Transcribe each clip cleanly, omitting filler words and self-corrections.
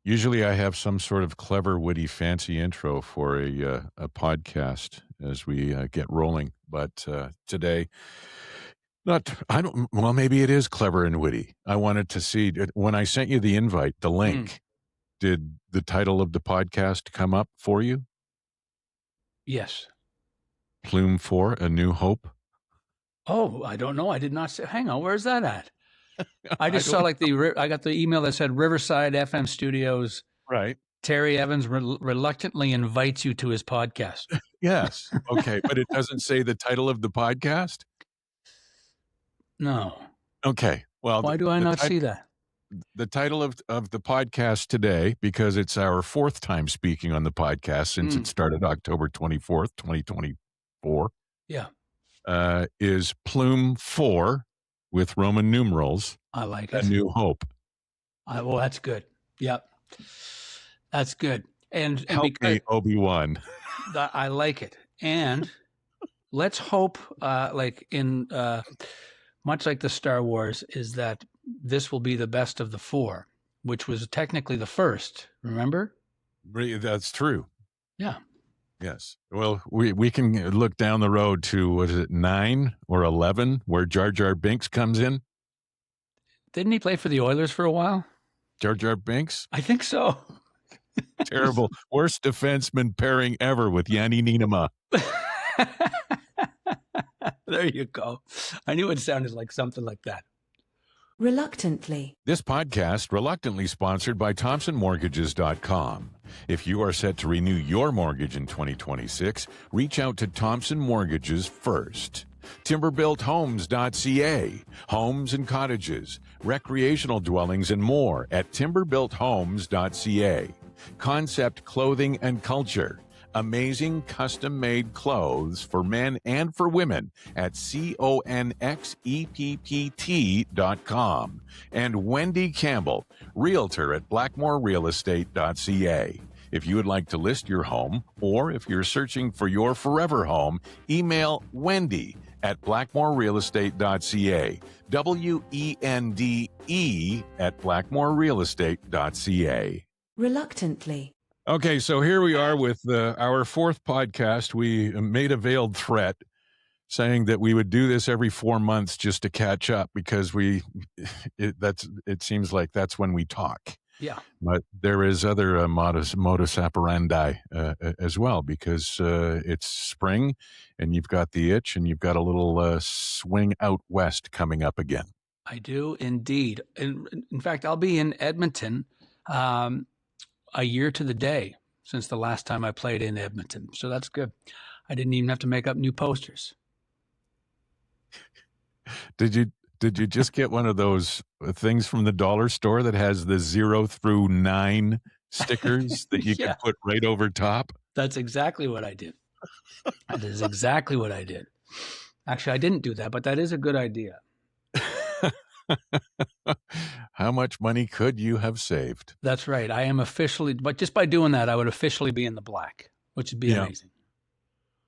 Usually I have some sort of clever, witty, fancy intro for a podcast as we get rolling. But today, well, maybe it is clever and witty. I wanted to see, when I sent you the invite, the link, did the title of the podcast come up for you? Yes. Plume IV, A New Hope? Oh, I don't know. I did not say, hang on, where's that at? I just saw I got the email that said Riverside FM Studios. Right. Terry Evans reluctantly invites you to his podcast. Yes. Okay. But it doesn't say the title of the podcast? No. Okay. Well, why do I not see that? The title of the podcast today, because it's our fourth time speaking on the podcast since it started October 24th, 2024. Yeah. Is Plume IV with Roman numerals. I like it. A New Hope. Well, that's good. Yep. That's good. And help me, Obi-Wan. I like it. And let's hope, much like the Star Wars, is that this will be the best of the four, which was technically the first. Remember? That's true. Yeah. Yes. Well, we can look down the road to, what is it, 9 or 11, where Jar Jar Binks comes in. Didn't he play for the Oilers for a while? Jar Jar Binks? I think so. Terrible. Worst defenseman pairing ever with Yanni Nienema. There you go. I knew it sounded like something like that. Reluctantly. This podcast, reluctantly sponsored by ThompsonMortgages.com. If you are set to renew your mortgage in 2026, reach out to Thompson Mortgages first. TimberBuiltHomes.ca. Homes and cottages, recreational dwellings, and more at TimberBuiltHomes.ca. Concept Clothing and Culture. Amazing custom-made clothes for men and for women at CONXEPPT.com. And Wendy Campbell, realtor at BlackmoreRealEstate.ca. If you would like to list your home, or if you're searching for your forever home, email Wendy at BlackmoreRealEstate.ca. WENDE at BlackmoreRealEstate.ca. Reluctantly. Okay, so here we are with our fourth podcast. We made a veiled threat saying that we would do this every 4 months just to catch up, because it seems like that's when we talk. Yeah. But there is other modus operandi as well, because it's spring and you've got the itch and you've got a little swing out west coming up again. I do indeed. In fact, I'll be in Edmonton a year to the day since the last time I played in Edmonton. So that's good. I didn't even have to make up new posters. Did you just get one of those things from the dollar store that has the 0 through 9 stickers that you can put right over top? That's exactly what I did. That is exactly what I did. Actually, I didn't do that, but that is a good idea. How much money could you have saved? That's right. I am officially, but just by doing that, I would officially be in the black, which would be amazing.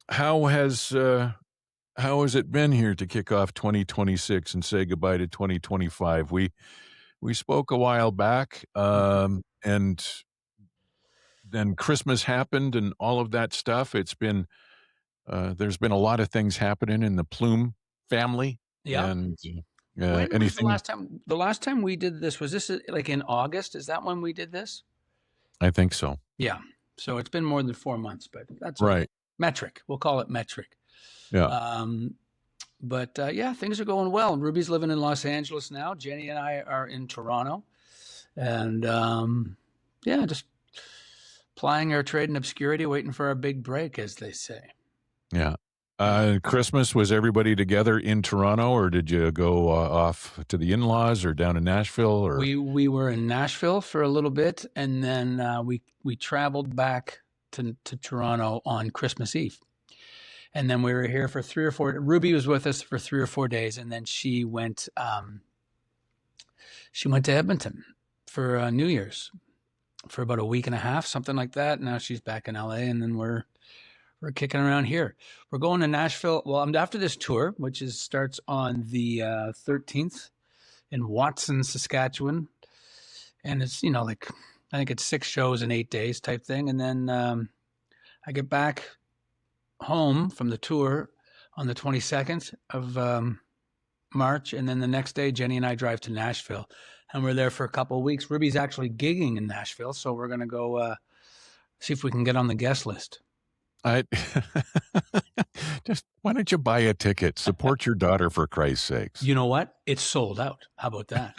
How has it been here to kick off 2026 and say goodbye to 2025? We spoke a while back, and then Christmas happened and all of that stuff. It's been there's been a lot of things happening in the Plume family. Yeah. And anything? The last time we did this, was this like in August? Is that when we did this? I think so. Yeah. So it's been more than 4 months, but that's right. Metric. We'll call it metric. Yeah. But things are going well. Ruby's living in Los Angeles now. Jenny and I are in Toronto, and just plying our trade in obscurity, waiting for our big break, as they say. Yeah. Christmas, was everybody together in Toronto, or did you go off to the in-laws or down in Nashville? Or we were in Nashville for a little bit, and then we traveled back to Toronto on Christmas Eve. And then we were here for 3 or 4. Ruby was with us for 3 or 4 days, and then she went to Edmonton for New Year's for about a week and a half, something like that. Now she's back in LA, and then we're kicking around here. We're going to Nashville. Well, after this tour, which starts on the 13th in Watson, Saskatchewan, and it's I think it's 6 shows in 8 days type thing. And then I get back home from the tour on the 22nd of March. And then the next day, Jenny and I drive to Nashville. And we're there for a couple of weeks. Ruby's actually gigging in Nashville. So we're going to go see if we can get on the guest list. I just why don't you buy a ticket? Support your daughter for Christ's sakes. You know what? It's sold out. How about that?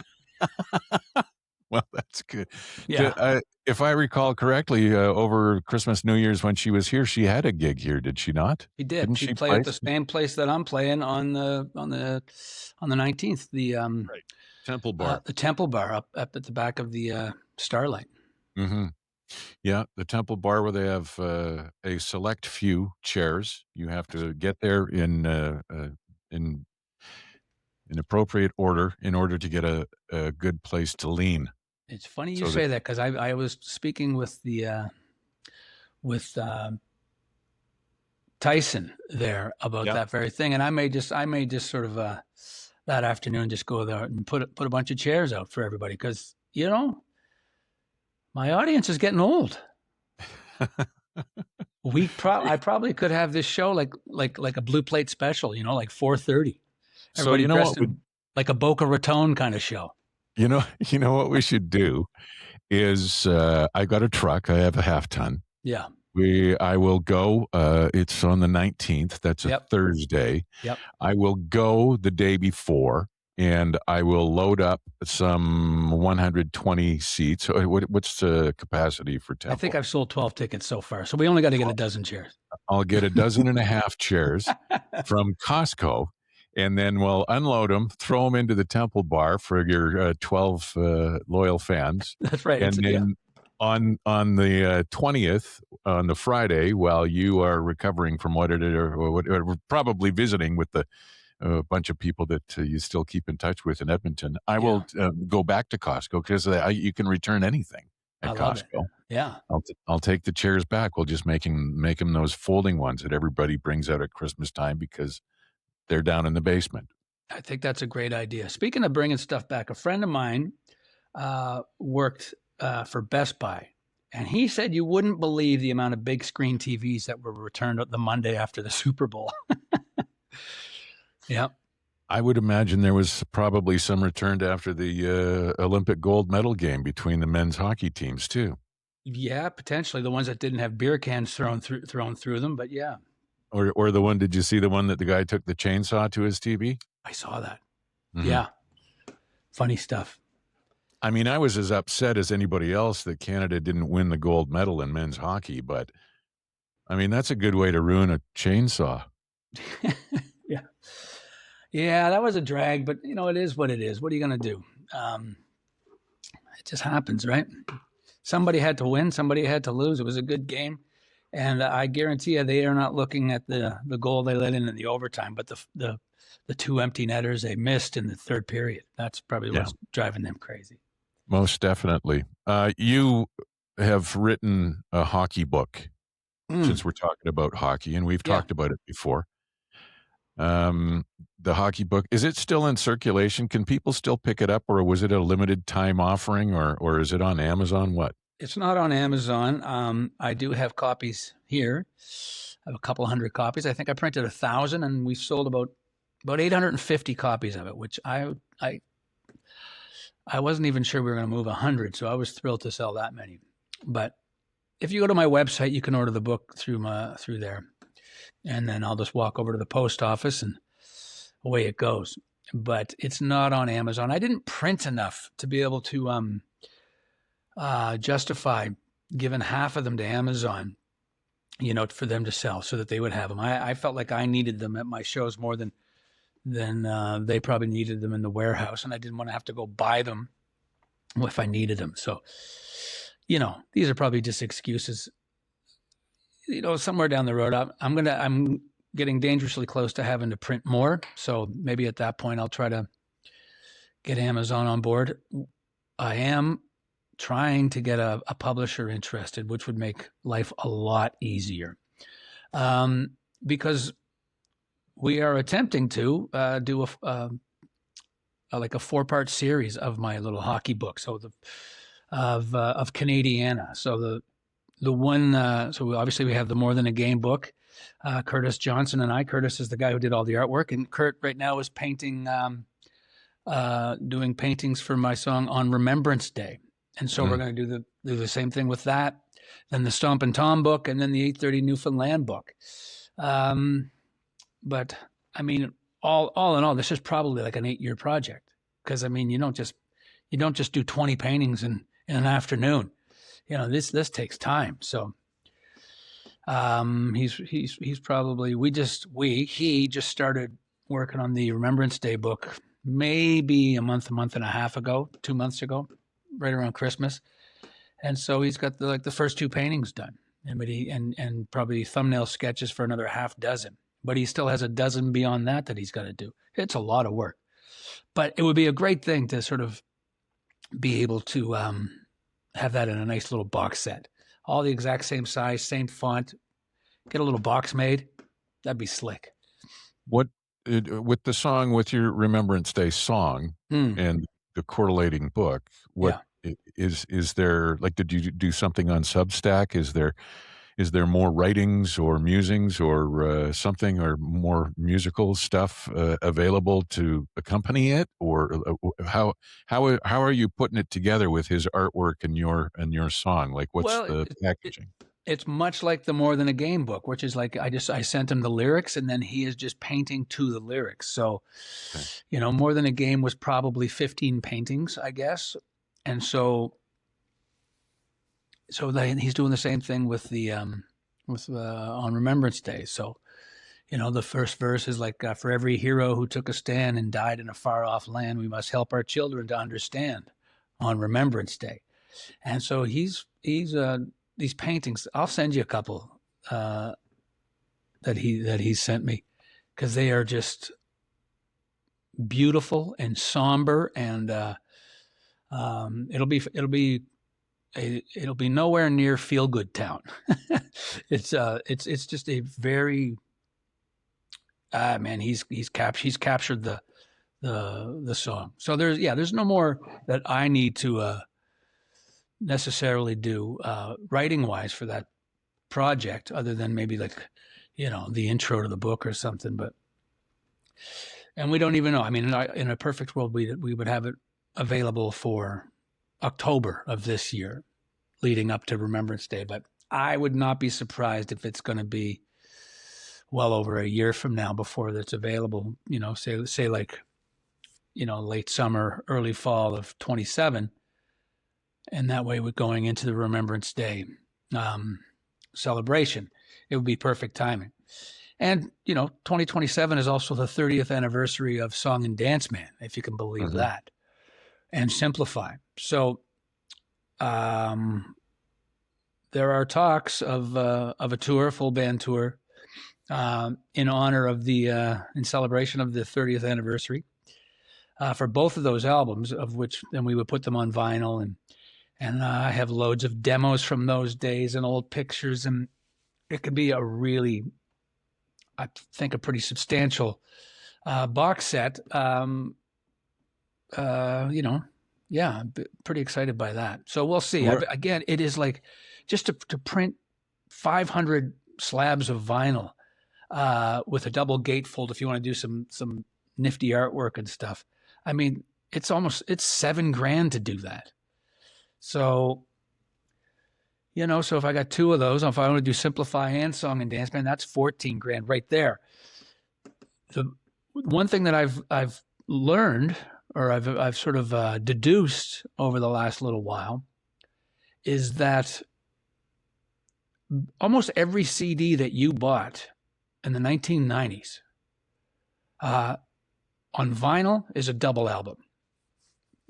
Well, that's good. Yeah. If I recall correctly, over Christmas, New Year's, when she was here, she had a gig here, did she not? She did. Didn't She she played play at the same place that I'm playing on the 19th. The Right. Temple Bar. the Temple Bar up at the back of the Starlight. Mm-hmm. Yeah, the Temple Bar, where they have a select few chairs. You have to get there in appropriate order in order to get a good place to lean. It's funny you So say that because I was speaking with the with Tyson there about Yeah. that very thing, and I may just sort of that afternoon just go there and put a bunch of chairs out for everybody because my audience is getting old. I probably could have this show like a blue plate special, like 4:30. So you know what? Like a Boca Raton kind of show. You know what we should do is I got a truck. I have a half ton. Yeah. I will go. It's on the 19th. That's a Thursday. Yep. I will go the day before, and I will load up some 120 seats. What's the capacity for Temple? I think I've sold 12 tickets so far, so we only got to get a dozen chairs. I'll get a dozen and a half chairs from Costco, and then we'll unload them, throw them into the Temple Bar for your 12 loyal fans. That's right. And then on the 20th, on the Friday, while you are recovering from or probably visiting with the bunch of people that you still keep in touch with in Edmonton, I will go back to Costco because you can return anything at Costco. Yeah. I'll take the chairs back. We'll just make them those folding ones that everybody brings out at Christmas time because they're down in the basement. I think that's a great idea. Speaking of bringing stuff back, a friend of mine worked for Best Buy, and he said you wouldn't believe the amount of big screen TVs that were returned the Monday after the Super Bowl. Yeah. I would imagine there was probably some returned after the Olympic gold medal game between the men's hockey teams too. Yeah, potentially the ones that didn't have beer cans thrown through them, but yeah. Or the one, did you see the one that the guy took the chainsaw to his TV? I saw that. Mm-hmm. Yeah. Funny stuff. I mean, I was as upset as anybody else that Canada didn't win the gold medal in men's hockey, but I mean, that's a good way to ruin a chainsaw. Yeah. Yeah, that was a drag, but it is what it is. What are you going to do? It just happens, right? Somebody had to win. Somebody had to lose. It was a good game. And I guarantee you they are not looking at the goal they let in the overtime, but the two empty netters they missed in the third period. That's probably what's driving them crazy. Most definitely. You have written a hockey book since we're talking about hockey, and we've talked about it before. The hockey book, is it still in circulation? Can people still pick it up, or was it a limited time offering, or is it on Amazon? What? It's not on Amazon. I do have copies here. I have a couple hundred copies. I think I printed 1,000, and we sold about 850 copies of it, which I wasn't even sure we were going to move 100, so I was thrilled to sell that many. But if you go to my website, you can order the book through there, and then I'll just walk over to the post office, and away it goes. But it's not on Amazon. I didn't print enough to be able to justify giving half of them to Amazon, for them to sell so that they would have them. I felt like I needed them at my shows more than they probably needed them in the warehouse, and I didn't want to have to go buy them if I needed them. So, these are probably just excuses. Somewhere down the road, I'm getting dangerously close to having to print more. So maybe at that point, I'll try to get Amazon on board. I am trying to get a publisher interested, which would make life a lot easier. Because we are attempting to do a 4-part series of my little hockey book. So of Canadiana. So the one, so obviously we have the More Than a Game book. Curtis Johnson and I. Curtis is the guy who did all the artwork, and Kurt right now is painting, doing paintings for my song on Remembrance Day. And so we're going to do the same thing with that. Then the Stomp and Tom book, and then the 830 Newfoundland book. But I mean, all in all, this is probably like an 8-year project, because I mean, you don't just do 20 paintings in an afternoon. This takes time. So he's probably he just started working on the Remembrance Day book maybe a month and a half ago, 2 months ago, right around Christmas. And so he's got the first 2 paintings done, and probably thumbnail sketches for another half dozen. But he still has a dozen beyond that he's got to do. It's a lot of work, but it would be a great thing to sort of be able to have that in a nice little box set, all the exact same size, same font. Get a little box made. That'd be slick. With your Remembrance Day song and the correlating book, is there, like, did you do something on Substack? Is there more writings or musings or something, or more musical stuff available to accompany it, or how are you putting it together with his artwork and your song? Like, what's the packaging? It's much like the More Than a Game book, which is like I sent him the lyrics, and then he is just painting to the lyrics. So, More Than a Game was probably 15 paintings, I guess, and so he's doing the same thing with on Remembrance Day. So, the first verse is like, for every hero who took a stand and died in a far off land, we must help our children to understand on Remembrance Day. And so he's these paintings, I'll send you a couple that he sent me, because they are just beautiful and somber, and it'll be nowhere near Feel Good Town. It's just a very he's captured the song. So there's no more that I need to necessarily do writing wise for that project, other than maybe like the intro to the book or something. And we don't even know. I mean, in a perfect world, we would have it available for October of this year, leading up to Remembrance Day. But I would not be surprised if it's going to be well over a year from now before that's available. Say like late summer, early fall of 27. And that way, we're going into the Remembrance Day celebration. It would be perfect timing. And, 2027 is also the 30th anniversary of Song and Dance Man, if you can believe that, and Simplify. So there are talks of a tour, full band tour, in honor of in celebration of the 30th anniversary for both of those albums, of which then we would put them on vinyl, and I have loads of demos from those days and old pictures, and it could be I think, a pretty substantial box set. Pretty excited by that. So we'll see. Again, it is like just to print 500 slabs of vinyl with a double gatefold, if you want to do some nifty artwork and stuff. I mean, it's $7,000 to do that. So, so if I got 2 of those, if I want to do Simplify and Song and Dance Man, that's $14,000 right there. The one thing that I've learned, or I've sort of deduced over the last little while, is that almost every CD that you bought in the 1990s on vinyl is a double album.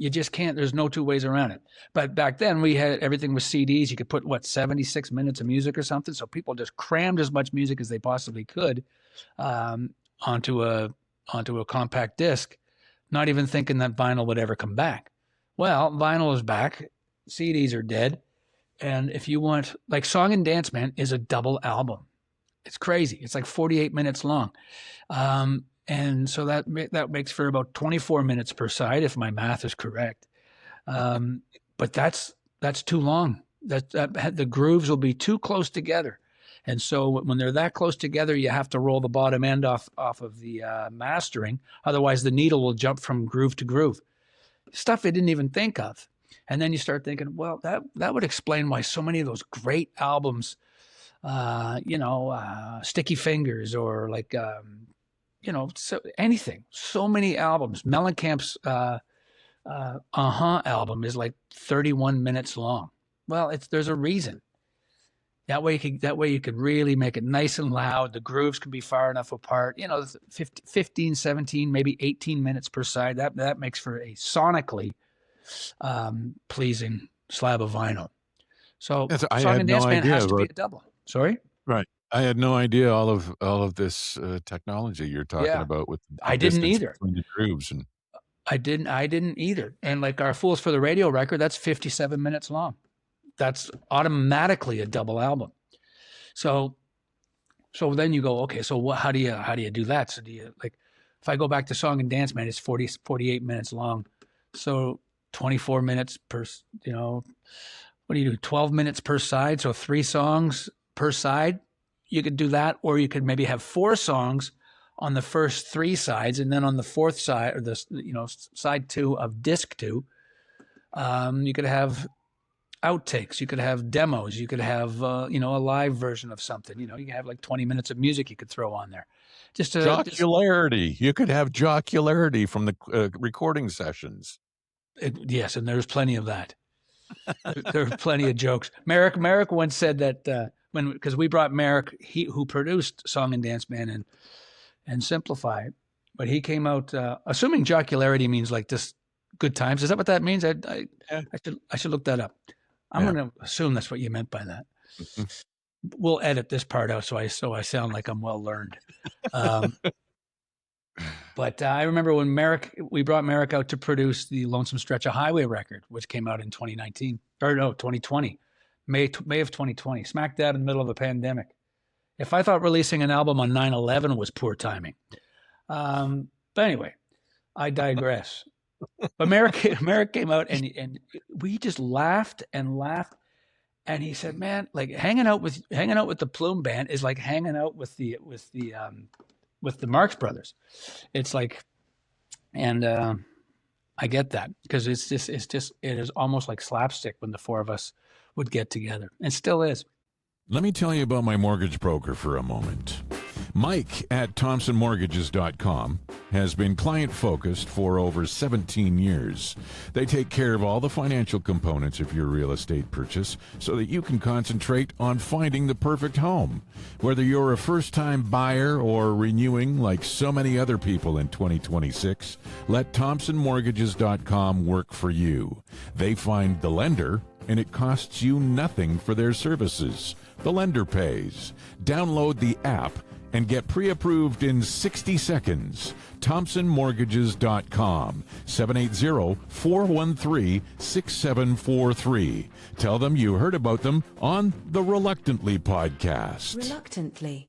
You just can't, there's no 2 ways around it. But back then everything was CDs. You could put 76 minutes of music or something. So people just crammed as much music as they possibly could onto a compact disc, not even thinking that vinyl would ever come back. Well, vinyl is back. CDs are dead. And if you want, like, Song and Dance Man is a double album. It's crazy. It's like 48 minutes long. And so that makes for about 24 minutes per side, if my math is correct. But that's that's too long. The grooves will be too close together. And so when they're that close together, you have to roll the bottom end off of the mastering. Otherwise, the needle will jump from groove to groove. Stuff I didn't even think of. And then you start thinking, well, that would explain why so many of those great albums, Sticky Fingers or like, so anything. So many albums. Mellencamp's album is like 31 minutes long. Well, there's a reason. That way you could really make it nice and loud. The grooves can be far enough apart. 15, 17, maybe 18 minutes per side. That makes for a sonically pleasing slab of vinyl. So Song and Dance Band has to be a double. Sorry? Right. I had no idea all of this technology you're talking about with the I didn't either. between the grooves and I didn't either. And like our Fools for the Radio record, that's 57 minutes long. That's automatically a double album. So then you go, okay, so how do you do that? So do you, like, if I go back to Song and Dance Man, it's 48 minutes long. So 24 minutes per, what do you do? 12 minutes per side. So 3 songs per side. You could do that, or you could maybe have 4 songs on the first 3 sides, and then on the 4th side, or side 2 of disc 2, you could have outtakes, you could have demos, you could have a live version of something. You can have like 20 minutes of music you could throw on there. Jocularity. You could have jocularity from the recording sessions. Yes, and there's plenty of that. There are plenty of jokes. Merrick once said that because we brought Merrick, who produced Song and Dance Man and Simplify, but he came out assuming jocularity means like just good times. Is that what that means? I should look that up. I'm going to assume that's what you meant by that. We'll edit this part out so I sound like I'm well learned. But I remember when we brought Merrick out to produce the Lonesome Stretch of Highway record, which came out in 2020, May of 2020, smack dab in the middle of a pandemic. If I thought releasing an album on 9/11 was poor timing. But anyway, I digress. But Merrick came out and we just laughed and laughed. And he said, man, like hanging out with the Plume band is like hanging out with the Marx Brothers. It's like, and I get that, because it is almost like slapstick when the 4 of us would get together, and still is. Let me tell you about my mortgage broker for a moment. Mike at ThompsonMortgages.com has been client-focused for over 17 years. They take care of all the financial components of your real estate purchase so that you can concentrate on finding the perfect home. Whether you're a first-time buyer or renewing like so many other people in 2026, let ThompsonMortgages.com work for you. They find the lender, and it costs you nothing for their services. The lender pays. Download the app and get pre-approved in 60 seconds. ThompsonMortgages.com, 780-413-6743. Tell them you heard about them on the Reluctantly podcast. Reluctantly.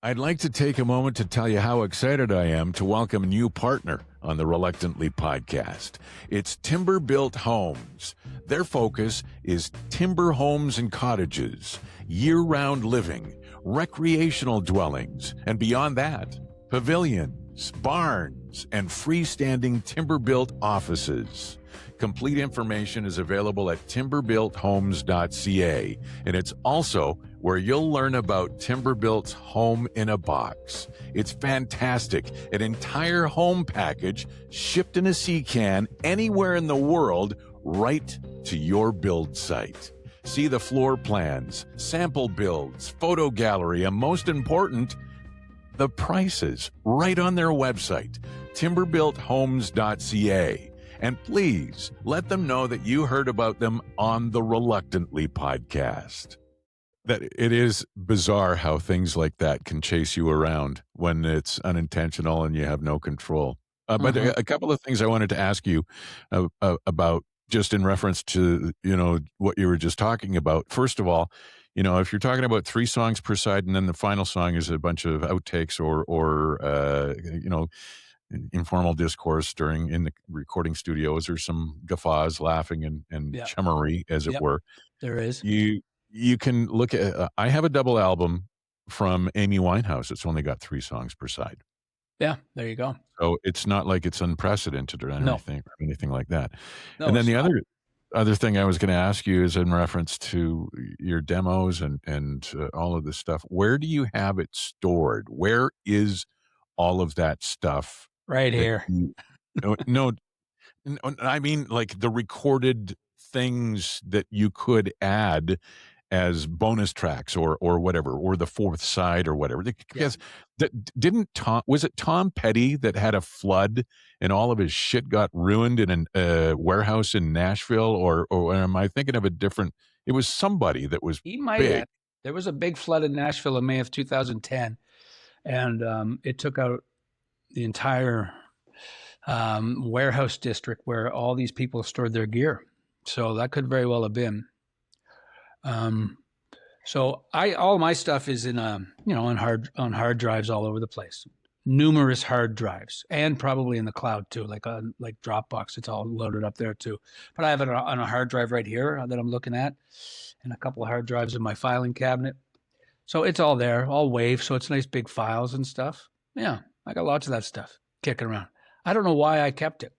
I'd like to take a moment to tell you how excited I am to welcome a new partner on the Reluctantly podcast. It's Timber Built Homes. Their focus is timber homes and cottages, year-round living, recreational dwellings, and beyond that, pavilions, barns, and freestanding timber-built offices. Complete information is available at timberbuilthomes.ca, and it's also where you'll learn about Timberbuilt's Home in a Box. It's fantastic. An entire home package shipped in a sea can anywhere in the world right to your build site. See the floor plans, sample builds, photo gallery, and most important, the prices right on their website, timberbuilthomes.ca. And please let them know that you heard about them on the Reluctantly podcast. That it is bizarre how things like that can chase you around when it's unintentional and you have no control. But a couple of things I wanted to ask you about, just in reference to, what you were just talking about. First of all, if you're talking about 3 songs per side and then the final song is a bunch of outtakes or informal discourse in the recording studios, or some guffaws, laughing and Yeah. chummery, as it Yep. were. There is. You can look at. I have a double album from Amy Winehouse. It's only got 3 songs per side. Yeah, there you go. So it's not like it's unprecedented or No. anything like that. No, And then it's the not. other thing I was going to ask you is in reference to your demos and all of this stuff. Where do you have it stored? Where is all of that stuff? Right that here. no, I mean, like the recorded things that you could add as bonus tracks or whatever, or the 4th side or whatever. Because was it Tom Petty that had a flood and all of his shit got ruined in a warehouse in Nashville, or am I thinking of a different? It was somebody that was He might big. have. There was a big flood in Nashville in May of 2010, and it took out the entire warehouse district where all these people stored their gear. So that could very well have been. So all my stuff is in on hard drives all over the place. Numerous hard drives, and probably in the cloud too, like Dropbox. It's all loaded up there too. But I have it on a hard drive right here that I'm looking at, and a couple of hard drives in my filing cabinet. So it's all there, all WAV. So it's nice big files and stuff. Yeah, I got lots of that stuff kicking around. I don't know why I kept it.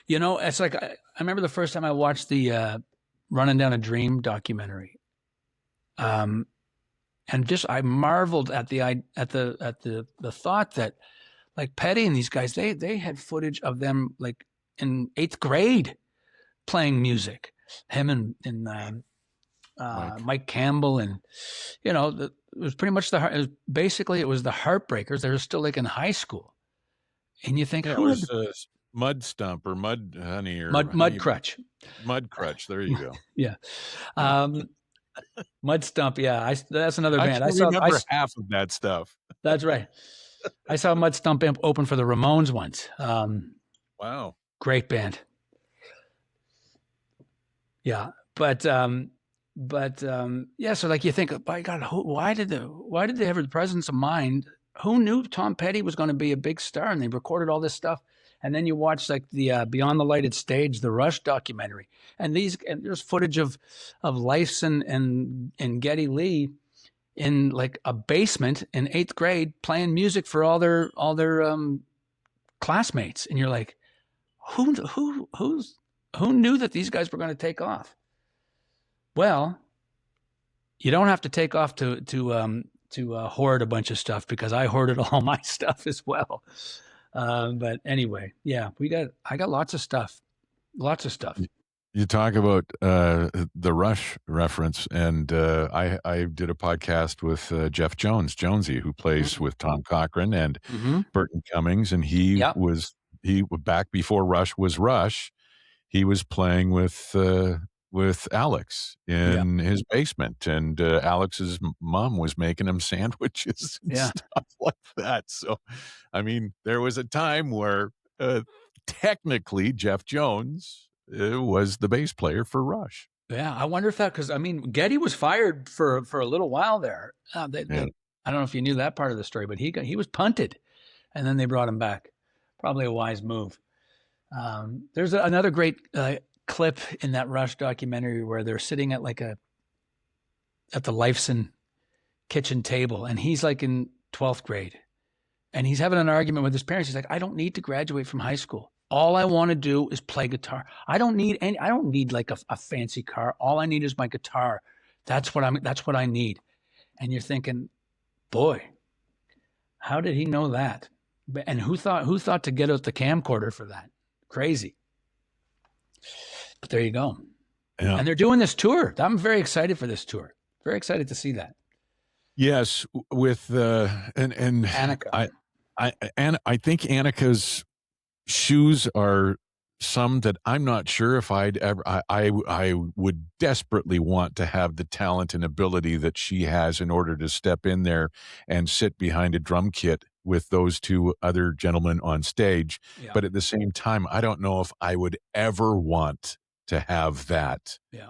It's like I remember the first time I watched the Running Down a Dream documentary. And just I marveled at the thought that, like, Petty and these guys, they had footage of them like in 8th grade playing music. Him and Mike Campbell, and it was pretty much it was the Heartbreakers. They were still like in high school, and you think it was Mud Stump or Mud Honey or Mud Crutch. Mud Crutch. There you go. Yeah. Mud Stump, yeah. That's another band. I remember half of that stuff. That's right. I saw Mud Stump open for the Ramones once. Wow, great band. Yeah, but yeah. So like you think, by God, why did they have the presence of mind? Who knew Tom Petty was going to be a big star? And they recorded all this stuff. And then you watch like the Beyond the Lighted Stage, the Rush documentary, and there's footage of Leifs and Geddy Lee in like a basement in 8th grade playing music for all their classmates, and you're like, who knew that these guys were going to take off? Well, you don't have to take off to hoard a bunch of stuff, because I hoarded all my stuff as well. But anyway, yeah, I got lots of stuff. You talk about the Rush reference, and I did a podcast with Jeff Jonesy, who plays with Tom Cochran and Burton Cummings, and he was back before Rush was Rush. He was playing with Alex in his basement, and Alex's mom was making him sandwiches and stuff like that. So, I mean, there was a time where technically Jeff Jones was the bass player for Rush. Yeah, I wonder if because I mean, Geddy was fired for a little while there. I don't know if you knew that part of the story, but he was punted, and then they brought him back. Probably a wise move. There's another great clip in that Rush documentary where they're sitting at at the Leifson kitchen table, and he's like in 12th grade, and he's having an argument with his parents. He's like, I don't need to graduate from high school. All I want to do is play guitar. I don't need like a fancy car. All I need is my guitar. That's what I need. And you're thinking, boy, how did he know that? And who thought to get out the camcorder for that? Crazy. But there you go. Yeah. And they're doing this tour. I'm very excited for this tour. Very excited to see that. Yes, with and Annika. I think Annika's shoes are some that I'm not sure if I'd ever. I would desperately want to have the talent and ability that she has in order to step in there and sit behind a drum kit with those 2 other gentlemen on stage. Yeah. But at the same time, I don't know if I would ever want to have that. Yeah.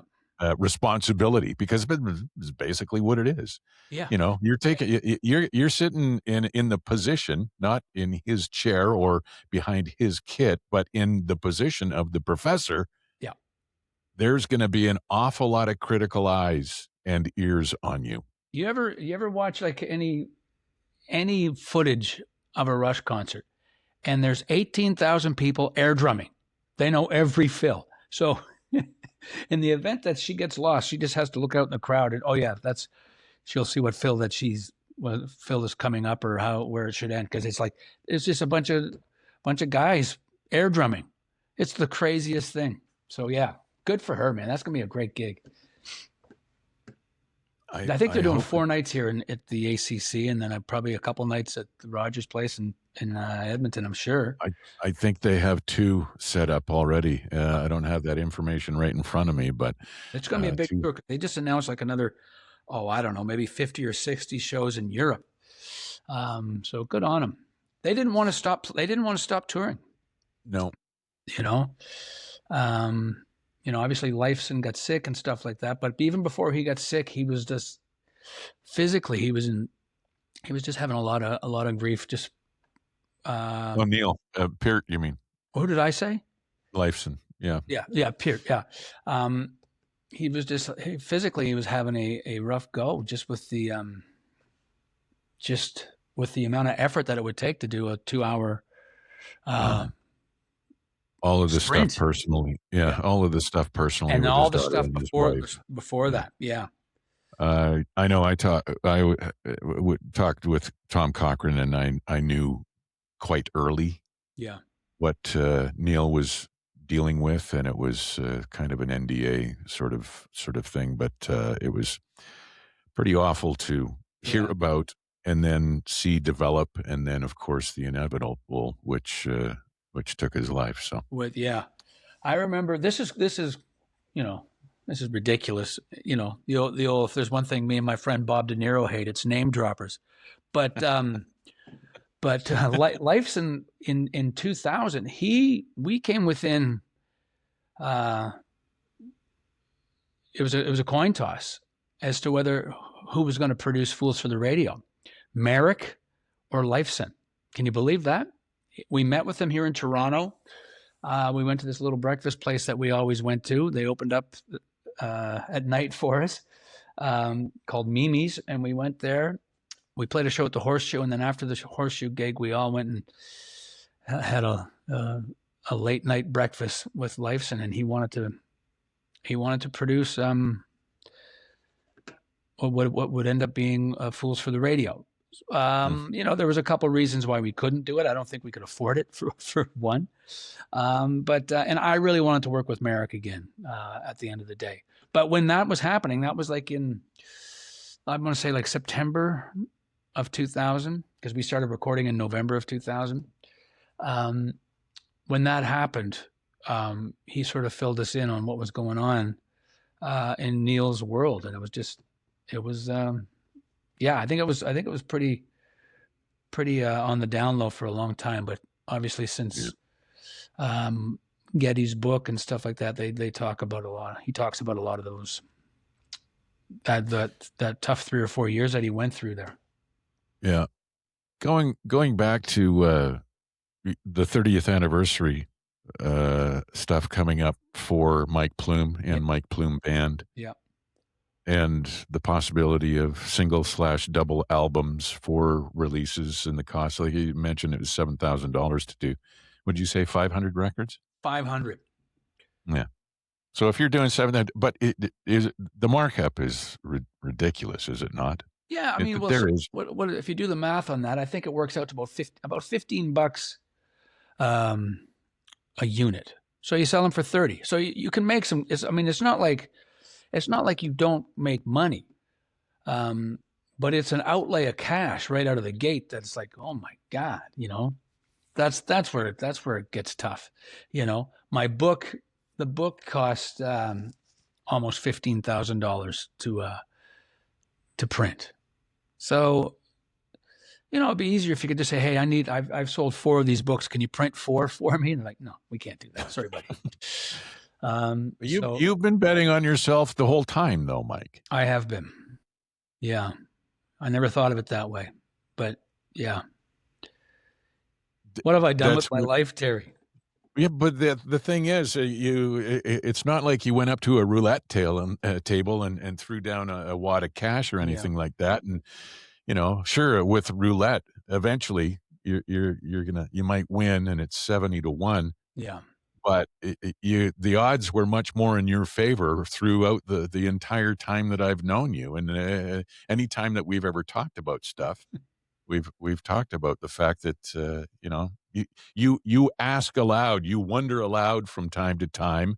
responsibility, because it's basically what it is. Yeah. You know, you're taking, you're sitting in the position, not in his chair or behind his kit, but in the position of the professor. Yeah. There's going to be an awful lot of critical eyes and ears on you. You ever watch like any footage of a Rush concert, and there's 18,000 people air drumming? They know every fill. So in the event that she gets lost, she just has to look out in the crowd and, oh yeah, she'll see what fill is coming up, or where it should end. Cause it's just a bunch of guys air drumming. It's the craziest thing. So yeah, good for her, man. That's going to be a great gig. I think they're doing 4 nights here at the ACC, and then probably a couple nights at the Rogers Place in Edmonton, I'm sure. I think they have 2 set up already. I don't have that information right in front of me, but it's going to be a big tour. They just announced like another, I don't know, maybe 50 or 60 shows in Europe. So good on them. They didn't want to stop. They didn't want to stop touring. No. Obviously Lifeson got sick and stuff like that. But even before he got sick, he was just physically, he was just having a lot of grief. Just Neil Peart, you mean? Who did I say? Lifeson. Yeah. Yeah. Peart. Yeah. He was just physically, he was having a rough go just with the amount of effort that it would take to do a 2-hour all of this sprint. stuff personally. Yeah. All of this stuff personally. And all the stuff before that. Yeah. I know I talked with Tom Cochran, and I knew quite early what Neil was dealing with, and it was kind of an NDA sort of thing, but it was pretty awful to hear about and then see develop, and then of course the inevitable, which took his life. So I remember this is ridiculous. The old, if there's one thing me and my friend Bob De Niro hate, it's name droppers. But Life's in 2000, we came within. It was a coin toss as to who was going to produce Fools for the Radio, Merrick or Lifeson. Can you believe that? We met with them here in Toronto. We went to this little breakfast place that we always went to. They opened up at night for us, called Mimi's, and we went there. We played a show at the Horseshoe, and then after the Horseshoe gig, we all went and had a late night breakfast with Lifeson, and he wanted to produce what would end up being Fools for the Radio. There was a couple of reasons why we couldn't do it. I don't think we could afford it for one. But I really wanted to work with Merrick again at the end of the day. But when that was happening, that was like I'm going to say like September of 2000, because we started recording in November of 2000. When that happened, he sort of filled us in on what was going on in Neil's world. And I think it was pretty on the down low for a long time, but obviously since Getty's book and stuff like that, they talk about a lot. He talks about a lot of those that tough 3 or 4 years that he went through there. Yeah, going back to the 30th anniversary stuff coming up for Mike Plume and Mike Plume Band. Yeah. And the possibility of single/double albums for releases, and the cost, like you mentioned, it was $7,000 to do. Would you say 500 records? 500. Yeah. So if you're doing 700, but the markup is ridiculous, is it not? Yeah, I mean, there is. What if you do the math on that? I think it works out to about $15 a unit. So you sell them for 30. So you can make some. It's not like you don't make money, but it's an outlay of cash right out of the gate. That's like, oh my God, that's where it gets tough. The book cost almost $15,000 to print. So, it'd be easier if you could just say, hey, I've sold 4 of these books. Can you print 4 for me? And they're like, no, we can't do that. Sorry, buddy. So You've been betting on yourself the whole time, though, Mike. I have been. Yeah. I never thought of it that way, but yeah. What have I done with my life, Terry? Yeah, but the thing is, it's not like you went up to a roulette table and threw down a wad of cash or anything like that. And sure, with roulette, eventually you might win, and it's 70-1. Yeah. But the odds were much more in your favor throughout the entire time that I've known you, and any time that we've ever talked about stuff. We've talked about the fact that you ask aloud, you wonder aloud from time to time,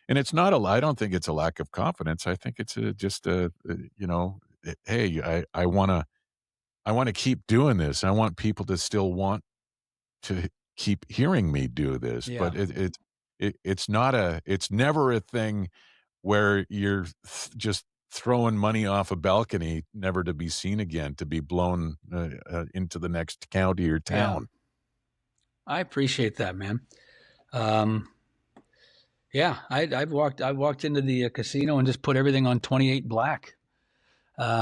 and it's not I don't think it's a lack of confidence. I think it's hey, I want to keep doing this. I want people to still want to keep hearing me do this, Yeah. but it's never a thing where you're just throwing money off a balcony, never to be seen again, to be blown into the next county or town. Yeah. I appreciate that, man. Yeah, I've walked into the casino and just put everything on 28 black. But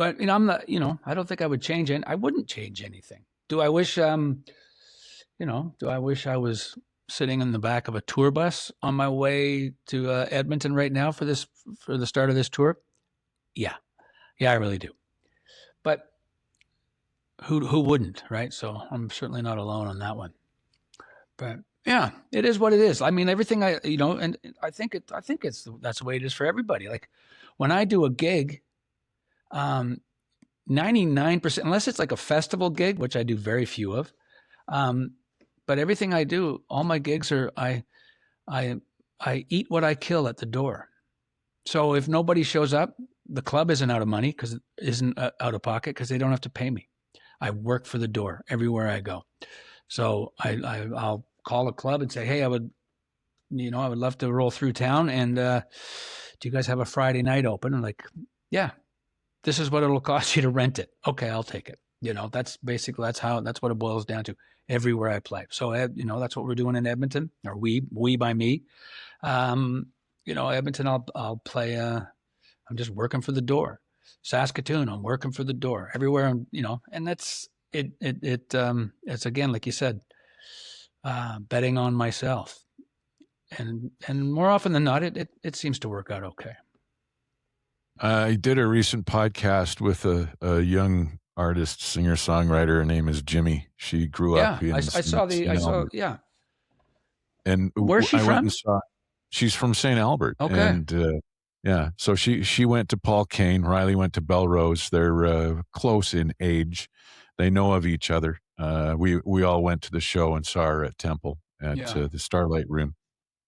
I'm not, I don't think I would change it. I wouldn't change anything. Do I wish do I wish I was sitting in the back of a tour bus on my way to Edmonton right now for the start of this tour? Yeah. Yeah, I really do. But who wouldn't, right? So I'm certainly not alone on that one. But yeah, it is what it is. I mean, everything and I think that's the way it is for everybody. Like when I do a gig, 99%, unless it's like a festival gig, which I do very few of, but everything I do, all my gigs are I eat what I kill at the door. So if nobody shows up, the club isn't out of money because it isn't out of pocket because they don't have to pay me. I work for the door everywhere I go. So I'll call a club and say, hey, I would love to roll through town. And do you guys have a Friday night open? I'm like, yeah, this is what it'll cost you to rent it. Okay, I'll take it. That's what it boils down to everywhere I play. So, that's what we're doing in Edmonton, or we by me. Edmonton, I'll play, I'm just working for the door. Saskatoon, I'm working for the door. Everywhere and that's it. It's again, like you said, betting on myself, and more often than not, it seems to work out okay. I did a recent podcast with a young artist, singer, songwriter. Her name is Jimmy. She grew up in. Yeah. And where's she from? Went and saw. She's from St. Albert. Okay. And yeah, so she went to Paul Kane. Riley went to Belrose. They're close in age. They know of each other. We all went to the show and saw her at Temple at the Starlight Room.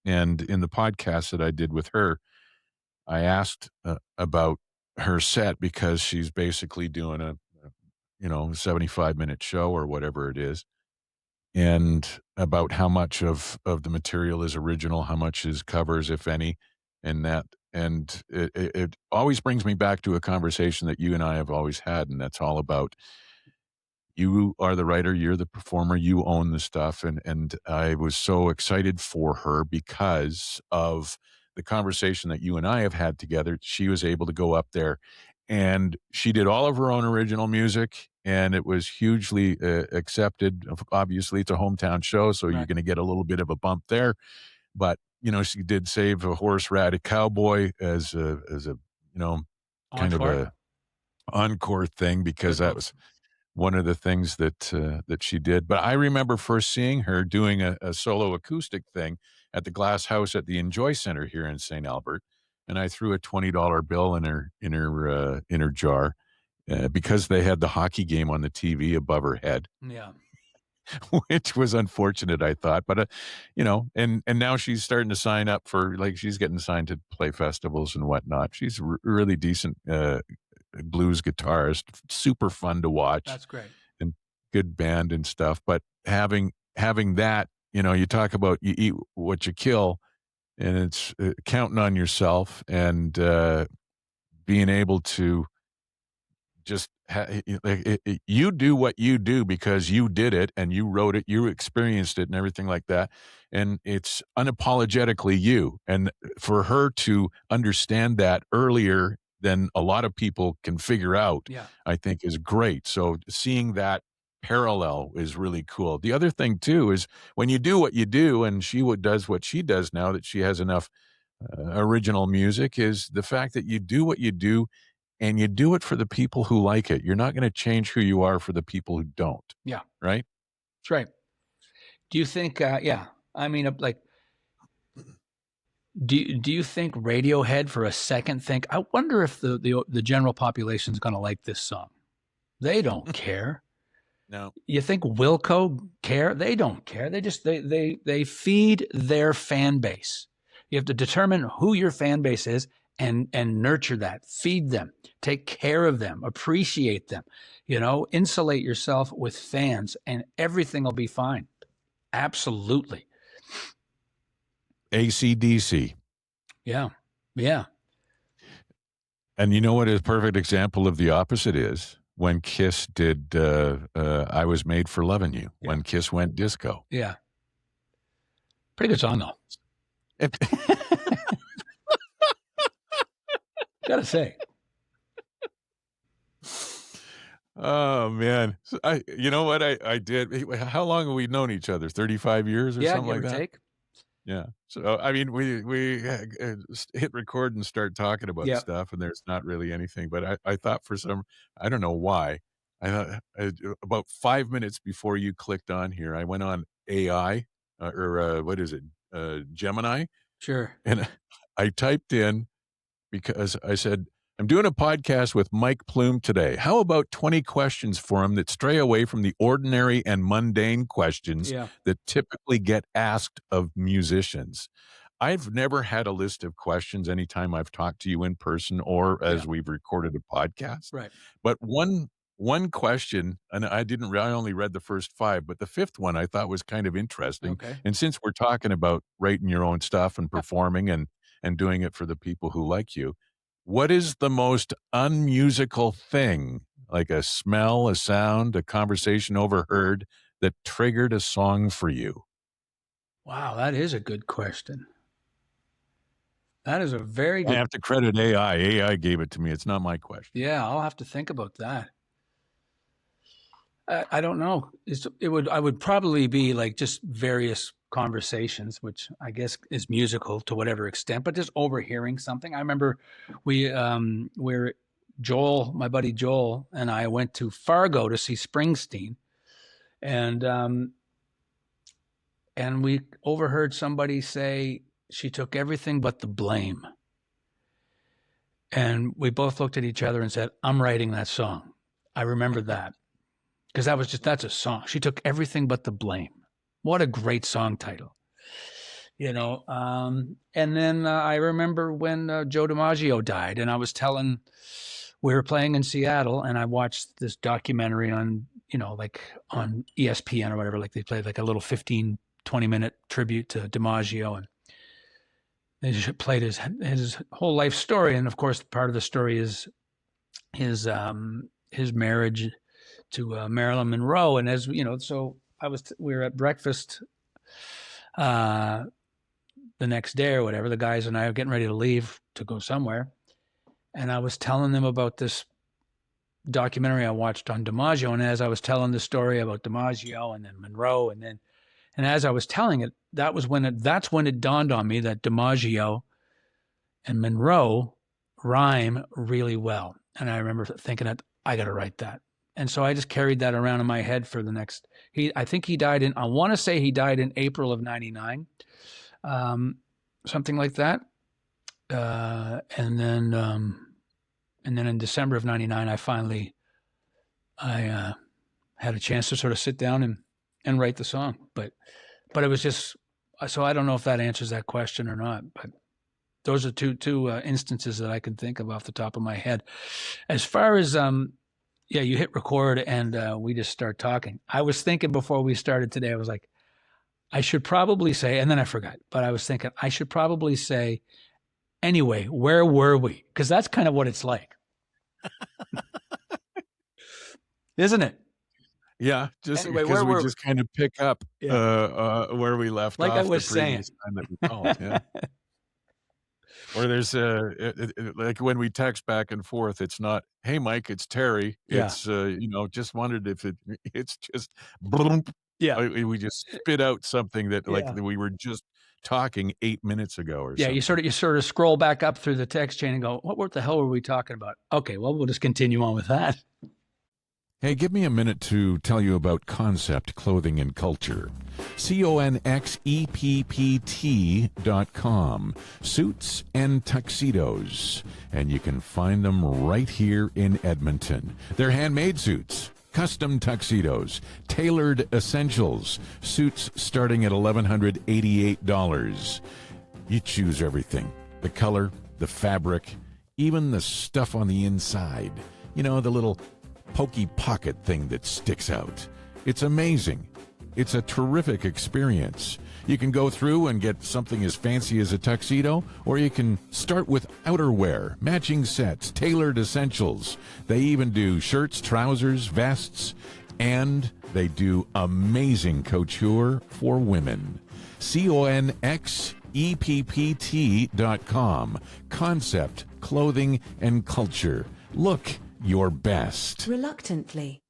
And in the podcast that I did with her, I asked about her set because she's basically doing a 75-minute show or whatever it is, and about how much of the material is original, how much is covers, if any, and it always brings me back to a conversation that you and I have always had, and that's all about you are the writer, you're the performer, you own the stuff, and I was so excited for her because of the conversation that you and I have had together. She was able to go up there and she did all of her own original music, and it was hugely accepted. Obviously, it's a hometown show, so You're going to get a little bit of a bump there. But, she did Save a Horse, Ride a Cowboy as a kind of a encore thing, because that was one of the things that she did. But I remember first seeing her doing a solo acoustic thing at the Glass House at the Enjoy Center here in St. Albert, and I threw a $20 bill in her jar because they had the hockey game on the TV above her head. Yeah, which was unfortunate, I thought. But and now she's starting to sign up for, like, she's getting signed to play festivals and whatnot. She's a really decent blues guitarist, super fun to watch. That's great. And good band and stuff. But having that, you talk about you eat what you kill, and it's counting on yourself and being able to just you do what you do because you did it and you wrote it, you experienced it and everything like that. And it's unapologetically you. And for her to understand that earlier than a lot of people can figure out, Yeah. I think is great. So seeing that parallel is really cool. The other thing too is when you do what you do and does what she does now that she has enough original music, is the fact that you do what you do and you do it for the people who like it. You're not going to change who you are for the people who don't. Yeah. Right? That's right. Do you think, yeah, I mean, like, do you think Radiohead for a second think, I wonder if the general population is going to like this song? They don't care. No. You think Wilco care? They don't care. They just they feed their fan base. You have to determine who your fan base is and nurture that, feed them, take care of them, appreciate them. You know, insulate yourself with fans, and everything will be fine. Absolutely. AC/DC. Yeah. Yeah. And you know what a perfect example of the opposite is? When Kiss did I Was Made for Loving You, Yeah. when Kiss went disco. Yeah. Pretty good song, though. Gotta say. Oh man. So you know what I did? How long have we known each other? 35 years or Yeah, something give like or that? take. Yeah. So, I mean, we hit record and start talking about Yeah. stuff, and there's not really anything. But I thought I don't know why. I thought about 5 minutes before you clicked on here, I went on AI what is it, Gemini, Sure. and I typed in because I said, I'm doing a podcast with Mike Plume today. How about 20 questions for him that stray away from the ordinary and mundane questions Yeah. that typically get asked of musicians? I've never had a list of questions anytime I've talked to you in person or as we've recorded a podcast. Right. But one question, and I only read the first five, but the fifth one I thought was kind of interesting. Okay. And since we're talking about writing your own stuff and performing and doing it for the people who like you, what is the most unmusical thing, like a smell, a sound, a conversation overheard, that triggered a song for you? Wow, that is a good question. That is a very I good. have to credit AI. AI gave it to me. It's not my question. Yeah, I'll have to think about that. I don't know. I would probably be like just various conversations, which I guess is musical to whatever extent, but just overhearing something. I remember where Joel, my buddy Joel, and I went to Fargo to see Springsteen, and we overheard somebody say she took everything but the blame. And we both looked at each other and said, I'm writing that song. I remember that. Because that's a song. She took everything but the blame. What a great song title. You know, and then I remember when Joe DiMaggio died, and we were playing in Seattle, and I watched this documentary on, like on ESPN or whatever, like they played like a little 15, 20-minute tribute to DiMaggio, and they just played his whole life story. And of course, part of the story is his marriage to Marilyn Monroe. And as you know, so we were at breakfast the next day or whatever. The guys and I are getting ready to leave to go somewhere, and I was telling them about this documentary I watched on DiMaggio. And as I was telling the story about DiMaggio and then Monroe, and as I was telling it, that's when it dawned on me that DiMaggio and Monroe rhyme really well. And I remember thinking that I got to write that. And so I just carried that around in my head for the next, I think he died I want to say he died in April of 99, something like that. And then in December of 99, I had a chance to sort of sit down and write the song, but it was just, so I don't know if that answers that question or not, but those are two instances that I can think of off the top of my head. As far as, you hit record and we just start talking. I was thinking before we started today, I was like, I should probably say, and then I forgot, but I was thinking I should probably say, anyway, where were we? Because that's kind of what it's like. isn't it? Yeah, just Anyway, because where we were just kind of pick up where we left like I off the was previous saying. time that we called. Yeah. Or there's like when we text back and forth, it's not, "Hey, Mike, it's Terry." Yeah. It's, just wondered if it's just bloop. Yeah. We just spit out something that like Yeah. that we were just talking 8 minutes ago or Yeah, something. you sort of scroll back up through the text chain and go, what the hell were we talking about? Okay, well, we'll just continue on with that. Hey, give me a minute to tell you about Concept Clothing and Culture. CONXEPPT.com. Suits and tuxedos. And you can find them right here in Edmonton. They're handmade suits, custom tuxedos, tailored essentials, suits starting at $1,188. You choose everything. The color, the fabric, even the stuff on the inside. You know, the little pokey pocket thing that sticks out. It's amazing. It's a terrific experience. You can go through and get something as fancy as a tuxedo, or you can start with outerwear, matching sets, tailored essentials. They even do shirts, trousers, vests, and they do amazing couture for women. CONXEPPT.com. Concept, Clothing, and Culture. Look your best. Reluctantly.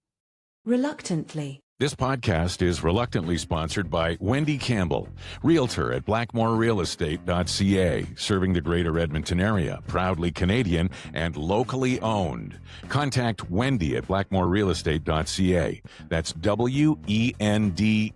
This podcast is reluctantly sponsored by Wendy Campbell, realtor at blackmorerealestate.ca, serving the greater Edmonton area, proudly Canadian and locally owned. Contact Wendy at blackmorerealestate.ca. That's WENDE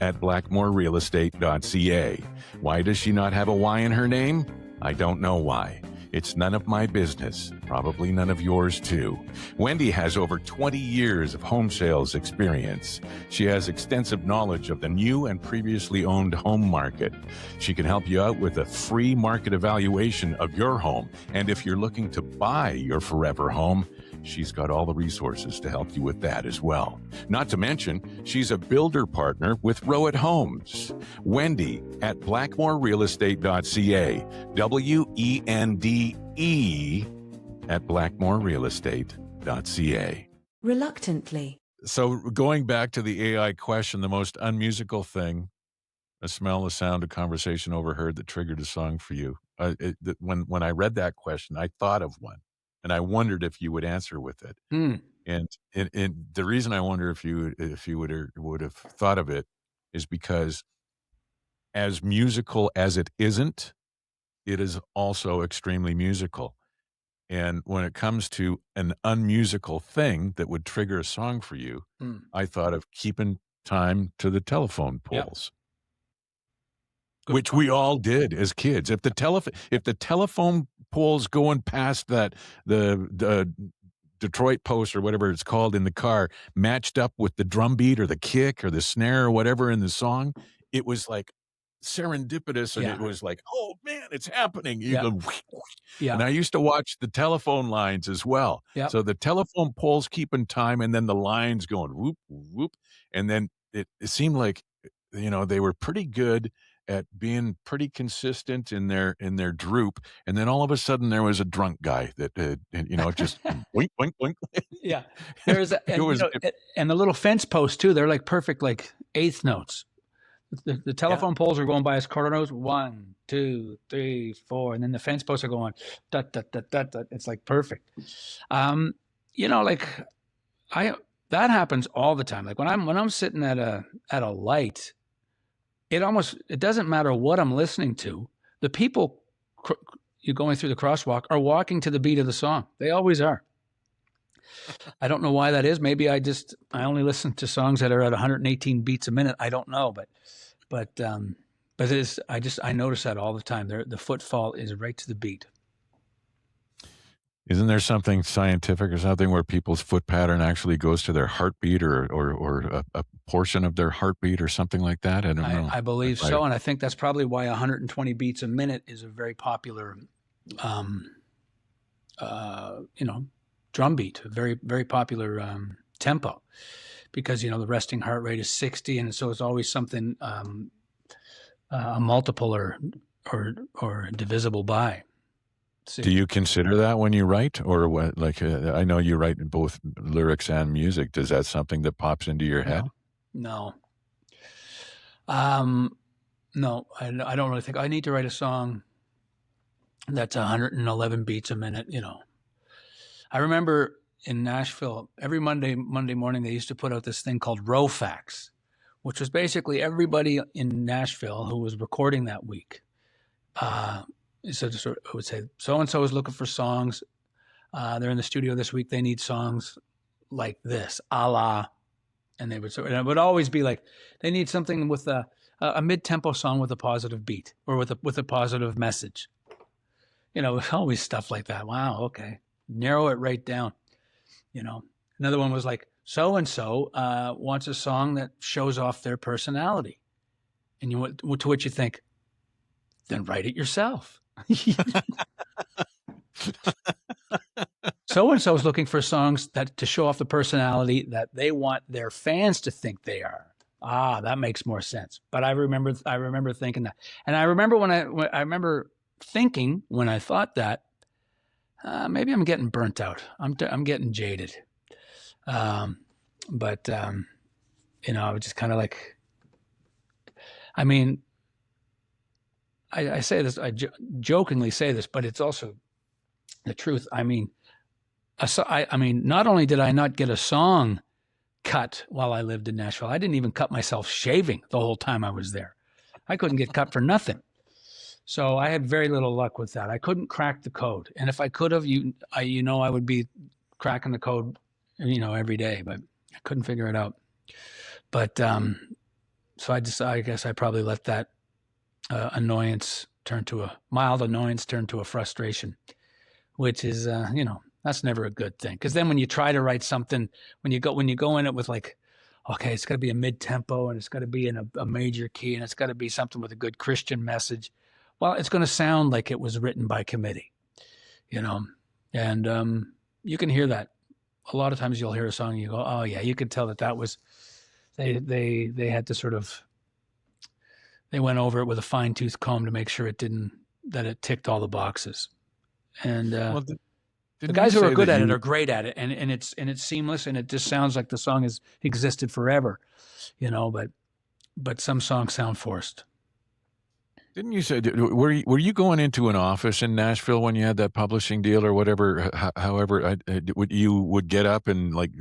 at blackmorerealestate.ca. Why does she not have a Y in her name? I don't know why. It's none of my business, probably none of yours too. Wendy has over 20 years of home sales experience. She has extensive knowledge of the new and previously owned home market. She can help you out with a free market evaluation of your home. And if you're looking to buy your forever home, she's got all the resources to help you with that as well. Not to mention, she's a builder partner with Rowett Homes. Wendy at blackmorerealestate.ca. WENDE at blackmorerealestate.ca. Reluctantly. So going back to the AI question, the most unmusical thing, a smell, a sound, a conversation overheard that triggered a song for you. When I read that question, I thought of one. And I wondered if you would answer with it. And the reason I wonder if you would have thought of it is because as musical as it isn't, it is also extremely musical. And when it comes to an unmusical thing that would trigger a song for you, I thought of keeping time to the telephone poles. Yep. Which we all did as kids. If the telephone poles going past the Detroit Post or whatever it's called in the car matched up with the drum beat or the kick or the snare or whatever in the song, it was like serendipitous, and it was like, oh man, it's happening. You go, and I used to watch the telephone lines as well. So the telephone poles keeping time, and then the lines going whoop whoop, and then it seemed like they were pretty good at being pretty consistent in their droop, and then all of a sudden there was a drunk guy that just wink wink wink. Yeah, there's and the little fence posts too. They're like perfect, like eighth notes. The telephone poles are going by as quarter notes. 1, 2, 3, 4, and then the fence posts are going dot dot dot dot dot. It's like perfect. That happens all the time. Like when I'm sitting at a light. It doesn't matter what I'm listening to. The people you're going through the crosswalk are walking to the beat of the song. They always are. I don't know why that is. Maybe I only listen to songs that are at 118 beats a minute. I don't know, but it is. I notice that all the time. The footfall is right to the beat. Isn't there something scientific or something where people's foot pattern actually goes to their heartbeat or a portion of their heartbeat or something like that? I don't know. I believe so, and I think that's probably why 120 beats a minute is a very popular, drum beat, a very, very popular tempo, because the resting heart rate is 60, and so it's always something a multiple or divisible by. See, Do you consider that when you write, or what? Like, I know you write both lyrics and music. Does that something that pops into your head? no, um, no, I don't really think I need to write a song that's 111 beats a minute. I remember in Nashville every Monday morning they used to put out this thing called Row Facts, which was basically everybody in Nashville who was recording that week. So I would say so and so is looking for songs. They're in the studio this week. They need songs like this, a la, and and it would always be like they need something with a mid-tempo song with a positive beat or with a positive message. Always stuff like that. Wow, okay, narrow it right down. Another one was like so and so wants a song that shows off their personality, and to which you think, then write it yourself. So and so is looking for songs that to show off the personality that they want their fans to think they are. That makes more sense. But I remember thinking that, and I remember when I remember thinking when I thought that maybe I'm getting burnt out. I'm getting jaded. But I was just kind of like, I mean, I say this, I jokingly say this, but it's also the truth. I mean, not only did I not get a song cut while I lived in Nashville, I didn't even cut myself shaving the whole time I was there. I couldn't get cut for nothing. So I had very little luck with that. I couldn't crack the code. And if I could have, I would be cracking the code, every day, but I couldn't figure it out. But so I guess I probably let that annoyance turn to a frustration, which is, that's never a good thing. Because then when you try to write something, when you go in it with like, okay, it's got to be a mid-tempo and it's got to be in a major key and it's got to be something with a good Christian message. Well, it's going to sound like it was written by committee, and you can hear that. A lot of times you'll hear a song and you go, oh yeah, you can tell that was, they had to sort of, they went over it with a fine tooth comb to make sure that it ticked all the boxes. And the guys who are good at it are great at it, and it's seamless, and it just sounds like the song has existed forever, but some songs sound forced. Didn't you say, were you going into an office in Nashville when you had that publishing deal or whatever? However, you would get up and like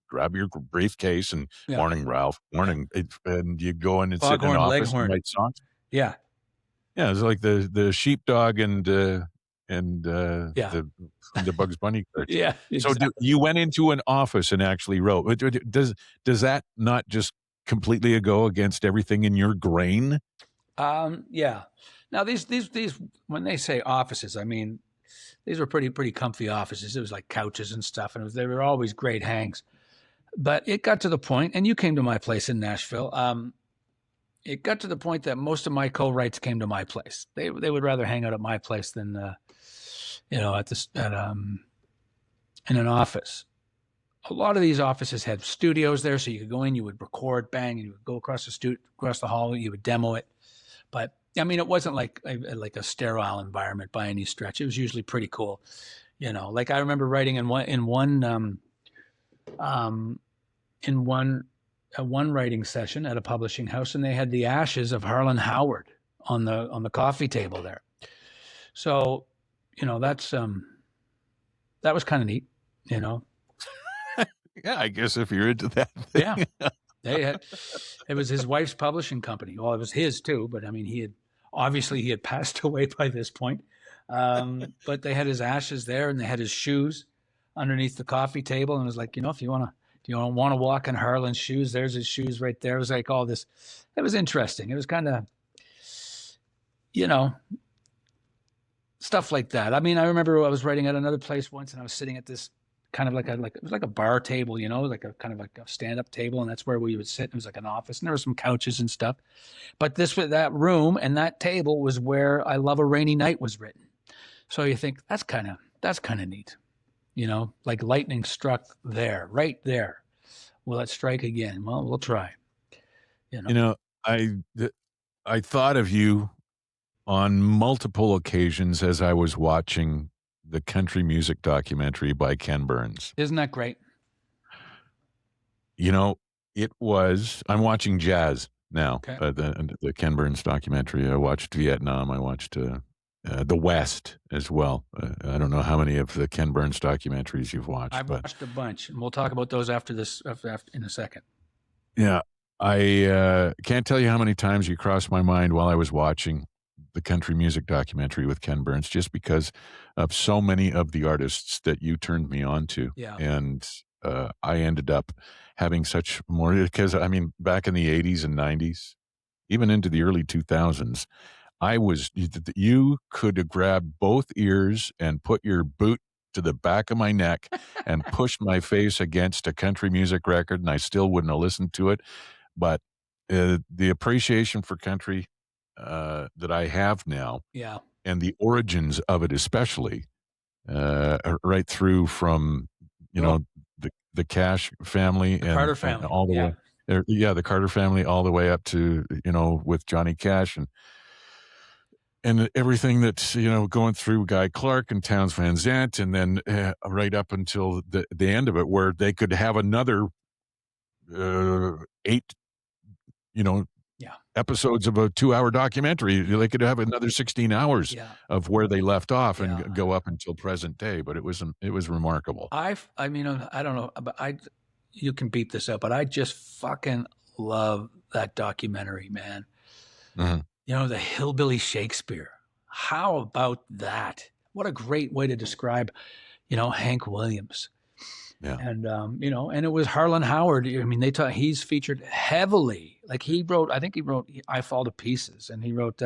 grab your briefcase and morning, Ralph, morning, and you go in and sit in an office and write songs. Yeah, it's like the sheepdog and the Bugs Bunny cartoon. Yeah, exactly. So you went into an office and actually wrote. Does that not just completely go against everything in your grain? Yeah. Now these when they say offices, I mean these were pretty comfy offices. It was like couches and stuff, and they were always great hangs. But it got to the point, and you came to my place in Nashville. It got to the point that most of my co-writes came to my place. They would rather hang out at my place than in an office. A lot of these offices had studios there, so you could go in, you would record, bang, and you would go across the hall, you would demo it. But I mean, it wasn't like a sterile environment by any stretch. It was usually pretty cool, Like I remember writing in one writing session at a publishing house, and they had the ashes of Harlan Howard on the coffee table there. So, that's that was kind of neat, Yeah, I guess if you're into that thing. Yeah. It was his wife's publishing company. Well, it was his too, but I mean, he had passed away by this point. But they had his ashes there, and they had his shoes underneath the coffee table, and it was like, if you want to walk in Harlan's shoes, there's his shoes right there. It was like all this. It was interesting. It was kind of, stuff like that. I mean, I remember I was writing at another place once, and I was sitting at this kind of it was like a bar table, like a kind of like a stand-up table, and that's where we would sit. It was like an office, and there were some couches and stuff. But that room and that table was where "I Love a Rainy Night" was written. So you think that's kind of neat, like lightning struck there, right there. Will it strike again? Well, we'll try. I thought of you on multiple occasions as I was watching the country music documentary by Ken Burns. Isn't that great? You know, I'm watching jazz now, Okay. the Ken Burns documentary. I watched Vietnam. I watched the West as well. I don't know how many of the Ken Burns documentaries you've watched. I've watched a bunch, and we'll talk about those after in a second. Yeah, I can't tell you how many times you crossed my mind while I was watching the country music documentary with Ken Burns, just because of so many of the artists that you turned me on to. Yeah. And I ended up having such more, because I mean, back in the 80s and 90s, even into the early 2000s, you could have grabbed both ears and put your boot to the back of my neck and pushed my face against a country music record, and I still wouldn't have listened to it. But the appreciation for country that I have now, Yeah. and the origins of it, especially right through from the Cash family, and Carter family, and all the way, the Carter family, all the way up to with Johnny Cash and everything that's going through Guy Clark and Townes Van Zandt, and then right up until the end of it, where they could have another 8 episodes of a 2-hour documentary. They could have another 16 hours of where they left off and go up until present day. But it was remarkable. I mean, I don't know, but you can beat this up, but I just fucking love that documentary, man. Mm-hmm. The Hillbilly Shakespeare. How about that? What a great way to describe, Hank Williams. Yeah. And, and it was Harlan Howard. I mean, he's featured heavily. Like he wrote I Fall to Pieces, and he wrote,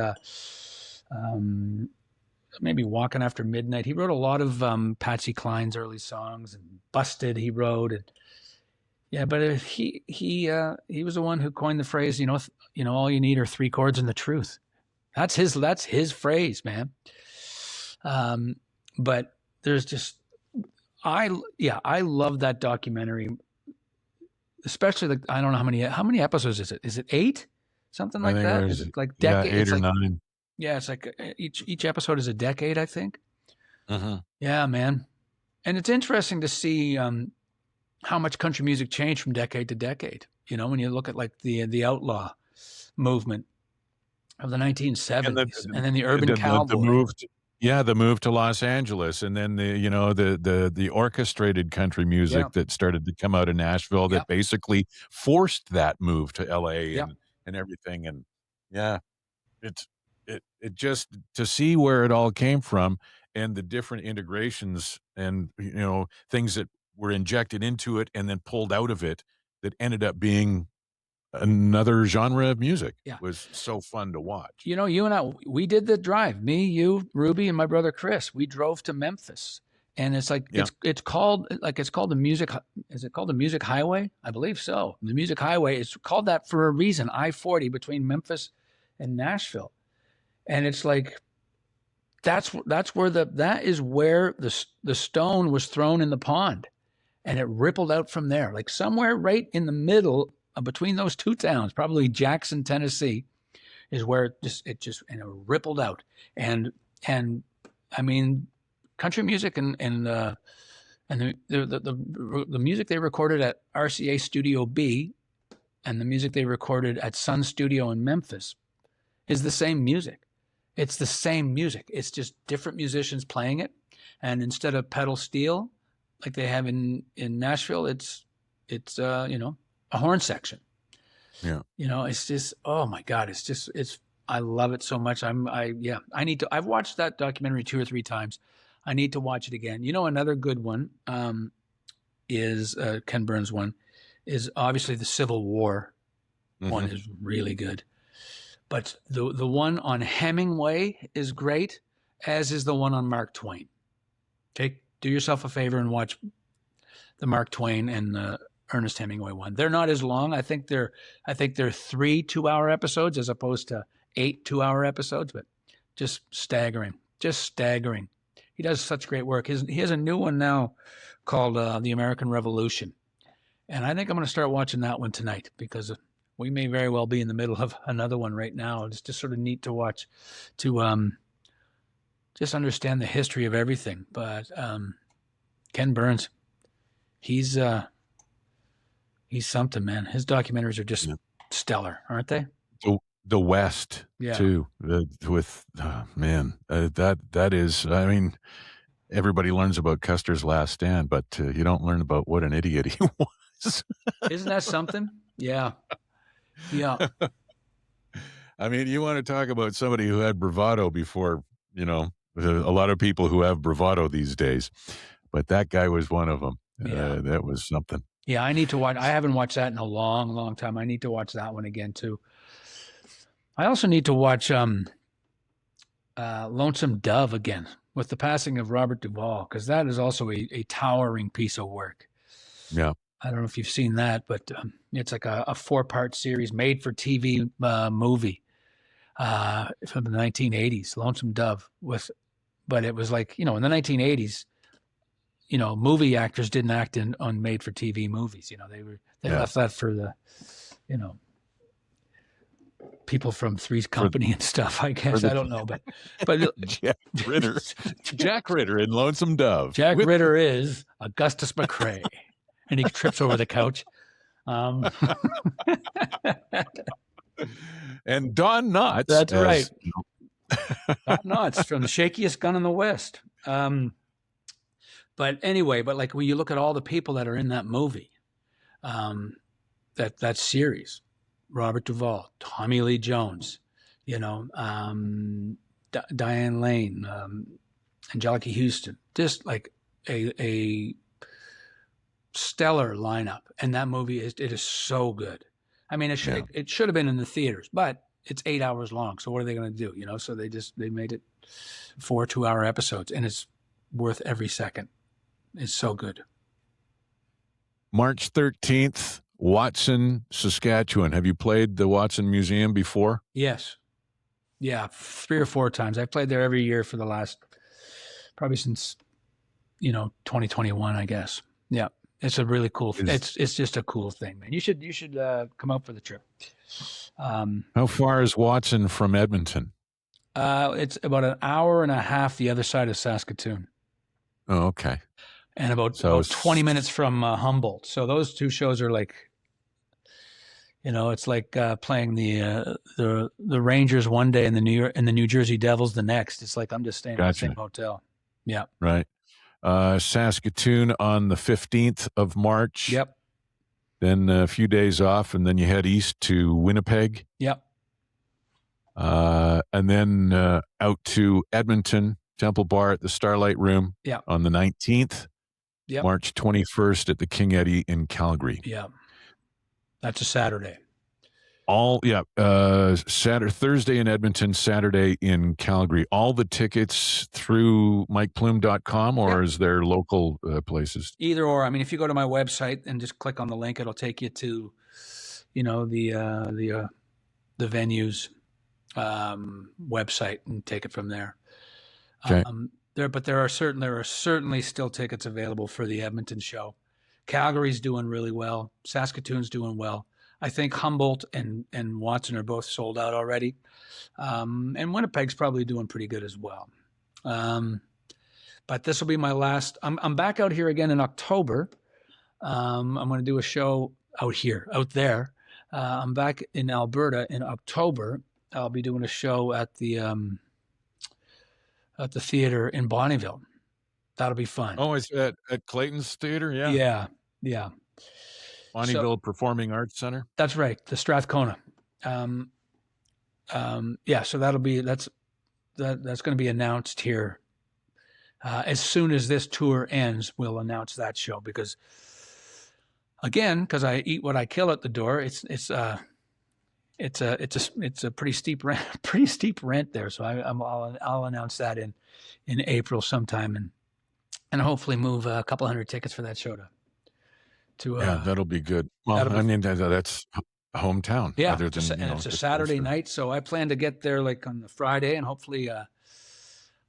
maybe Walking After Midnight. He wrote a lot of Patsy Cline's early songs, and Busted he wrote. And but he was the one who coined the phrase, all you need are 3 chords and the truth. That's his phrase, man. But there's just, I love that documentary, especially I don't know how many episodes is it? Is it 8? Something like that? Is it like decade? 8 or 9. Yeah, it's like each episode is a decade, I think. Uh-huh. Yeah, man. And it's interesting to see how much country music changed from decade to decade. When you look at like the outlaw movement of the 1970s, and then the urban cowboy. The move to Los Angeles, and then the orchestrated country music that started to come out of Nashville that basically forced that move to LA and everything. And it just, to see where it all came from, and the different integrations and things that were injected into it and then pulled out of it, that ended up being another genre of music. Was so fun to watch. You and I, we did the drive. Me, you, Ruby, and my brother Chris. We drove to Memphis, and it's like it's called the music. Is it called the Music Highway? I believe so. The Music Highway is called that for a reason. I-40 between Memphis and Nashville, and it's like that is where the stone was thrown in the pond, and it rippled out from there. Like somewhere right in the middle between those two towns, probably Jackson, Tennessee, is where it rippled out. And I mean, country music and the music they recorded at RCA Studio B and the music they recorded at Sun Studio in Memphis is the same music. It's the same music. It's just different musicians playing it. And instead of pedal steel like they have in Nashville, it's a horn section. Yeah. It's just, oh my God, I love it so much. I've watched that documentary 2 or 3 times. I need to watch it again. Another good one is Ken Burns one is obviously the Civil War one is really good. But the one on Hemingway is great, as is the one on Mark Twain. Okay, do yourself a favor and watch the Mark Twain and the Ernest Hemingway one. They're not as long. I think they're 3 2-hour episodes as opposed to 8 2-hour episodes, but just staggering. He does such great work. He has a new one now called The American Revolution. And I think I'm going to start watching that one tonight because We may very well be in the middle of another one right now. It's just sort of neat to watch, to just understand the history of everything. But Ken Burns, he's something, man. His documentaries are just stellar, aren't they? The West, too. Man, that is. I mean, everybody learns about Custer's Last Stand, but you don't learn about what an idiot he was. Isn't that something? Yeah. Yeah. I mean, you want to talk about somebody who had bravado before, a lot of people who have bravado these days, but that guy was one of them. Yeah. That was something. Yeah, I need to watch. I haven't watched that in a long, long time. I need to watch that one again too. I also need to watch Lonesome Dove again with the passing of Robert Duvall, because that is also a towering piece of work. Yeah. I don't know if you've seen that, but it's like a 4-part series made for TV movie from the 1980s, Lonesome Dove. But it was like, in the 1980s, movie actors didn't act on made for TV movies. They left that for the, people from Three's Company and stuff, I guess. I don't know, but Jack Ritter in Lonesome Dove. Jack Ritter is Augustus McCrae, and he trips over the couch. And Don Knotts. That's right. Don Knotts from The Shakiest Gun in the West. But anyway, like when you look at all the people that are in that movie, that series, Robert Duvall, Tommy Lee Jones, Diane Lane, Angelica Houston, just like a stellar lineup. And that movie it is so good. I mean, it should have been in the theaters, but it's 8 hours long. So what are they going to do? So they made it 4 2-hour episodes, and it's worth every second. It's so good. March 13th, Watson, Saskatchewan. Have you played the Watson Museum before? Yes. Yeah, 3 or 4 times. I've played there every year for the last, probably since, 2021, I guess. Yeah. It's a really cool, it's just a cool thing, man. You should come out for the trip. How far is Watson from Edmonton? It's about an hour and a half the other side of Saskatoon. Oh, okay. And about 20 minutes from Humboldt. So those two shows are like, it's like playing the Rangers one day and the New Jersey Devils the next. It's like I'm just staying in the same hotel. Yeah. Right. Saskatoon on the 15th of March. Yep. Then a few days off, and then you head east to Winnipeg. Yep. And then out to Edmonton, Temple Bar at the Starlight Room on the 19th. Yep. March 21st at the King Eddie in Calgary. Yeah. That's a Saturday. Thursday in Edmonton, Saturday in Calgary. All the tickets through MikePlume.com, or is there local places? Either or. I mean, if you go to my website and just click on the link, it'll take you to, the venue's website and take it from there. Okay. There are certainly still tickets available for the Edmonton show. Calgary's doing really well. Saskatoon's doing well. I think Humboldt and Watson are both sold out already. And Winnipeg's probably doing pretty good as well. But this will be my last. I'm back out here again in October. I'm going to do a show out there. I'm back in Alberta in October. I'll be doing a show at the theater in Bonnyville. That'll be fun. Oh, it's at Clayton's Theater? Yeah. Yeah. Bonnyville Performing Arts Center? That's right. The Strathcona. So that's going to be announced here. As soon as this tour ends, we'll announce that show because I eat what I kill at the door. It's a pretty steep rent there. So I'll announce that in April sometime and hopefully move a couple hundred tickets for that show to that'll be good. Well, that's hometown. Yeah. Other than, it's a Saturday night. So I plan to get there like on the Friday and hopefully the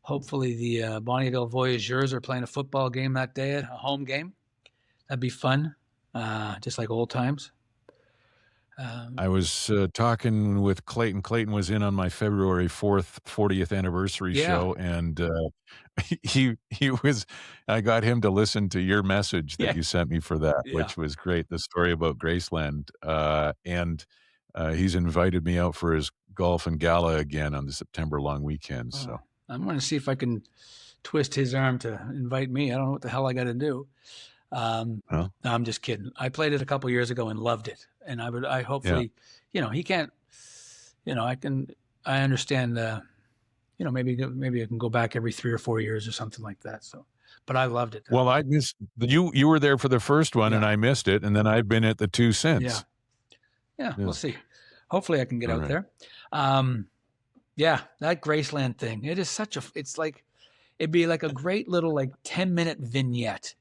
Bonnyville Voyageurs are playing a football game that day, a home game. That'd be fun. Just like old times. I was talking with Clayton. Clayton was in on my February 4th 40th anniversary Yeah. show, and he was. I got him to listen to your message that Yeah. you sent me for that, Yeah. which was great. The story about Graceland, and he's invited me out for his golf and gala again on the September long weekend. So I'm going to see if I can twist his arm to invite me. I don't know what the hell I got to do. No, I'm just kidding. I played it a couple years ago and loved it. And I hopefully, he can't, I understand, maybe I can go back every 3 or 4 years or something like that. So, but I loved it. Well, I missed you were there for the first one and I missed it. And then I've been at the 2 since. Yeah. We'll see. Hopefully I can get out there. That Graceland thing, it is it'd be like a great little 10-minute vignette,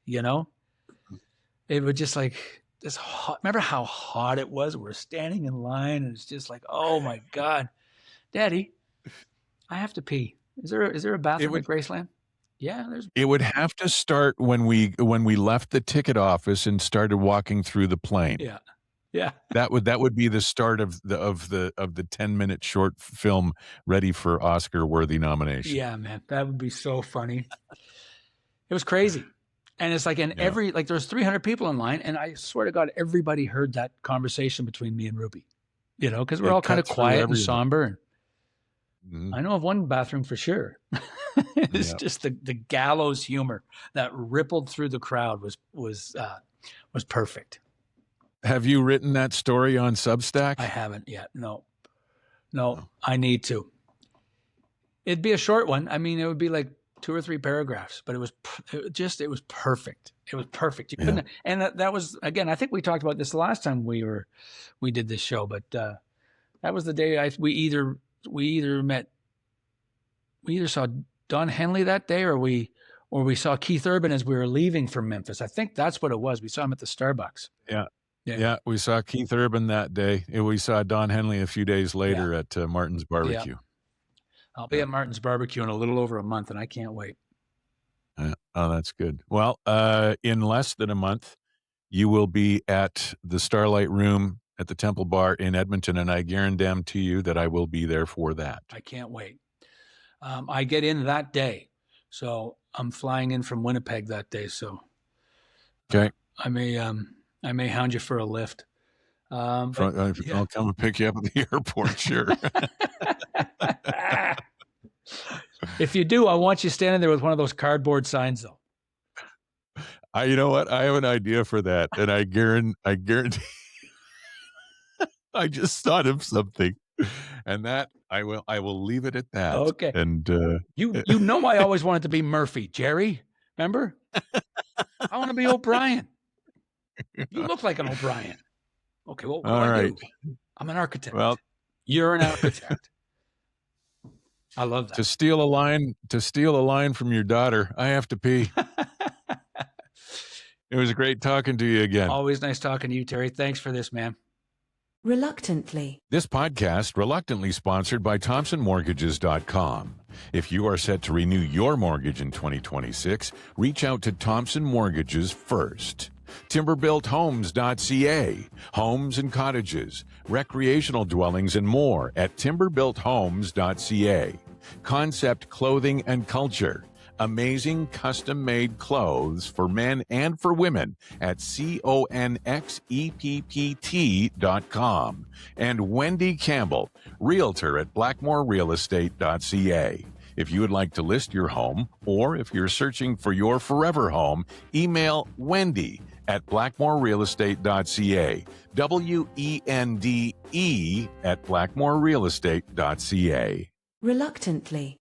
It would just this hot. Remember how hot it was? We're standing in line, and it's just oh my God, Daddy, I have to pee. Is there a bathroom at Graceland? Yeah, there's. It would have to start when we left the ticket office and started walking through the plane. Yeah. That would be the start of the 10-minute short film ready for Oscar-worthy nomination. Yeah, man, that would be so funny. It was crazy. And it's every, there's 300 people in line, and I swear to God, everybody heard that conversation between me and Ruby, because we're all kind of quiet and somber. And I know of one bathroom for sure. It's just the gallows humor that rippled through the crowd was perfect. Have you written that story on Substack? I haven't yet. No, I need to. It'd be a short one. I mean, it would be 2 or 3 paragraphs, but it was perfect. It was perfect. You couldn't, and that was, again, I think we talked about this the last time we did this show, but that was the day we either saw Don Henley that day, or we saw Keith Urban as we were leaving from Memphis. I think that's what it was. We saw him at the Starbucks. Yeah, we saw Keith Urban that day. And we saw Don Henley a few days later at Martin's Barbecue. I'll be at Martin's Barbecue in a little over a month, and I can't wait. Oh, that's good. Well, in less than a month, you will be at the Starlight Room at the Temple Bar in Edmonton, and I guarantee you that I will be there for that. I can't wait. I get in that day, so I'm flying in from Winnipeg that day. So, okay, I may hound you for a lift. I'll come and pick you up at the airport. Sure. If you do, I want you standing there with one of those cardboard signs, though. You know what? I have an idea for that, and I guarantee. I just thought of something, and that I will leave it at that. Okay. And you I always wanted to be Murphy, Jerry. Remember? I want to be O'Brien. You look like an O'Brien. Okay, well, what do I do? I'm an architect. Well, you're an architect. I love that. To steal a line from your daughter, I have to pee. It was great talking to you again. Always nice talking to you, Terry. Thanks for this, man. Reluctantly. This podcast reluctantly sponsored by ThompsonMortgages.com. If you are set to renew your mortgage in 2026, reach out to Thompson Mortgages first. TimberBuiltHomes.ca. Homes and cottages, recreational dwellings, and more at TimberBuiltHomes.ca. Concept Clothing and Culture. Amazing custom-made clothes for men and for women at CONXEPPT.com. And Wendy Campbell, Realtor at BlackmoreRealEstate.ca. If you would like to list your home, or if you're searching for your forever home, email Wendy at BlackmoreRealEstate.ca. WENDE at BlackmoreRealEstate.ca. Reluctantly.